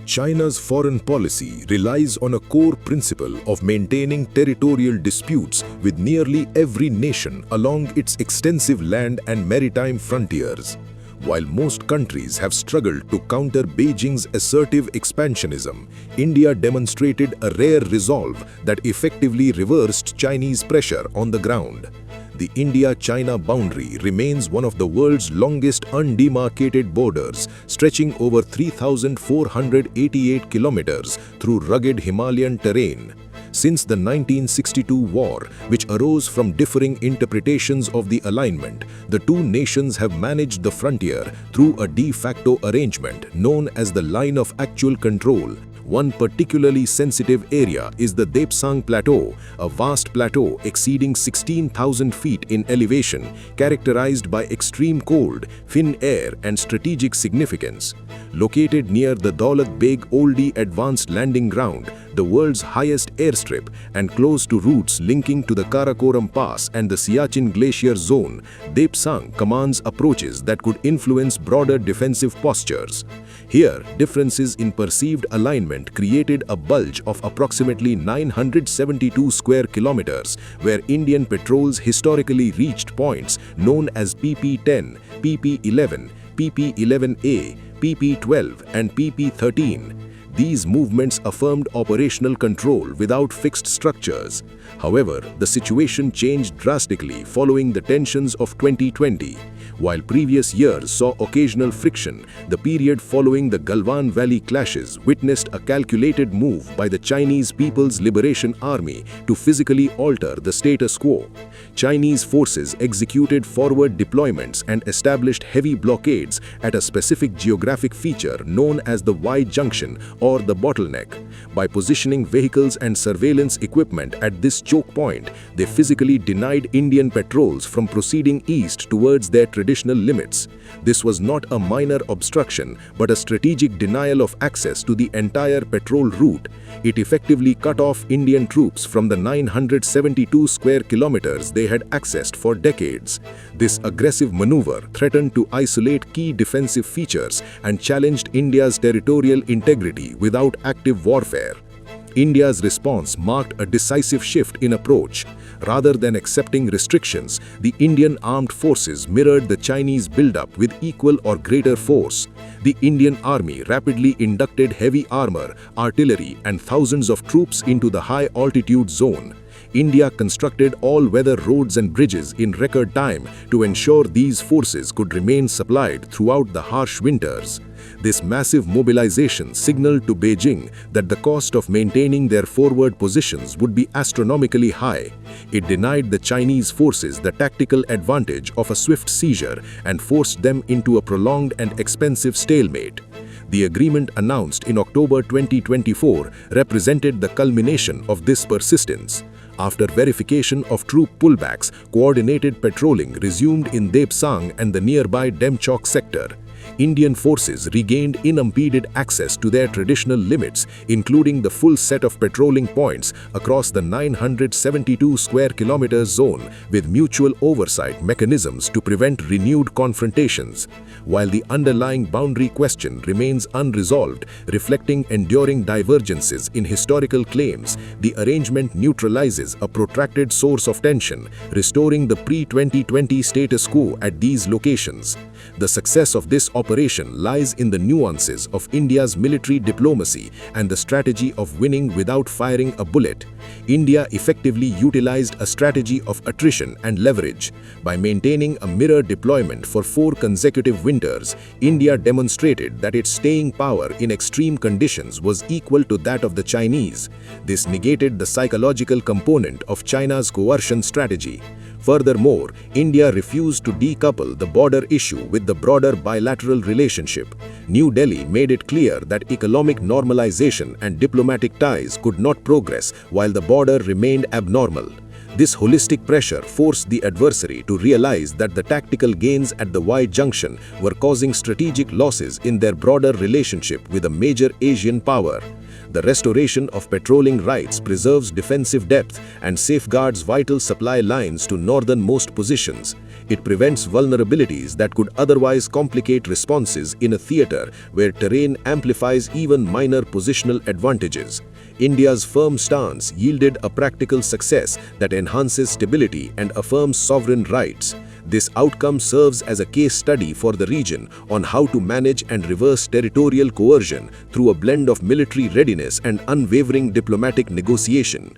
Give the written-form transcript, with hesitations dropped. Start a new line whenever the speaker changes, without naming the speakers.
China's foreign policy relies on a core principle of maintaining territorial disputes with nearly every nation along its extensive land and maritime frontiers. While most countries have struggled to counter Beijing's assertive expansionism, India demonstrated a rare resolve that effectively reversed Chinese pressure on the ground. The India-China boundary remains one of the world's longest undemarcated borders, stretching over 3,488 kilometers through rugged Himalayan terrain. Since the 1962 war, which arose from differing interpretations of the alignment, the two nations have managed the frontier through a de facto arrangement known as the Line of Actual Control. One particularly sensitive area is the Depsang Plateau, a vast plateau exceeding 16,000 feet in elevation, characterized by extreme cold, thin air and strategic significance. Located near the Daulat Beg Oldie Advanced Landing Ground, the world's highest airstrip, and close to routes linking to the Karakoram Pass and the Siachen Glacier Zone, Depsang commands approaches that could influence broader defensive postures. Here, differences in perceived alignment created a bulge of approximately 972 square kilometers, where Indian patrols historically reached points known as PP-10, PP-11, PP-11A, PP-12 and PP-13. These movements affirmed operational control without fixed structures. However, the situation changed drastically following the tensions of 2020. While previous years saw occasional friction, the period following the Galwan Valley clashes witnessed a calculated move by the Chinese People's Liberation Army to physically alter the status quo. Chinese forces executed forward deployments and established heavy blockades at a specific geographic feature known as the Y-Junction or the bottleneck. By positioning vehicles and surveillance equipment at this choke point, they physically denied Indian patrols from proceeding east towards their traditional limits. This was not a minor obstruction, but a strategic denial of access to the entire patrol route. It effectively cut off Indian troops from the 972 square kilometers they had accessed for decades. This aggressive maneuver threatened to isolate key defensive features and challenged India's territorial integrity without active warfare. India's response marked a decisive shift in approach. Rather than accepting restrictions, the Indian armed forces mirrored the Chinese buildup with equal or greater force. The Indian Army rapidly inducted heavy armor, artillery, and thousands of troops into the high-altitude zone. India constructed all-weather roads and bridges in record time to ensure these forces could remain supplied throughout the harsh winters. This massive mobilization signaled to Beijing that the cost of maintaining their forward positions would be astronomically high. It denied the Chinese forces the tactical advantage of a swift seizure and forced them into a prolonged and expensive stalemate. The agreement announced in October 2024 represented the culmination of this persistence. After verification of troop pullbacks, coordinated patrolling resumed in Depsang and the nearby Demchok sector. Indian forces regained unimpeded access to their traditional limits, including the full set of patrolling points across the 972 square kilometers zone, with mutual oversight mechanisms to prevent renewed confrontations. While the underlying boundary question remains unresolved, reflecting enduring divergences in historical claims, the arrangement neutralizes a protracted source of tension, restoring the pre-2020 status quo at these locations. The success of this operation lies in the nuances of India's military diplomacy and the strategy of winning without firing a bullet. India effectively utilized a strategy of attrition and leverage. By maintaining a mirror deployment for 4 consecutive winters, India demonstrated that its staying power in extreme conditions was equal to that of the Chinese. This negated the psychological component of China's coercion strategy. Furthermore, India refused to decouple the border issue with the broader bilateral relationship. New Delhi made it clear that economic normalization and diplomatic ties could not progress while the border remained abnormal. This holistic pressure forced the adversary to realize that the tactical gains at the Y-Junction were causing strategic losses in their broader relationship with a major Asian power. The restoration of patrolling rights preserves defensive depth and safeguards vital supply lines to northernmost positions. It prevents vulnerabilities that could otherwise complicate responses in a theater where terrain amplifies even minor positional advantages. India's firm stance yielded a practical success that enhances stability and affirms sovereign rights. This outcome serves as a case study for the region on how to manage and reverse territorial coercion through a blend of military readiness and unwavering diplomatic negotiation.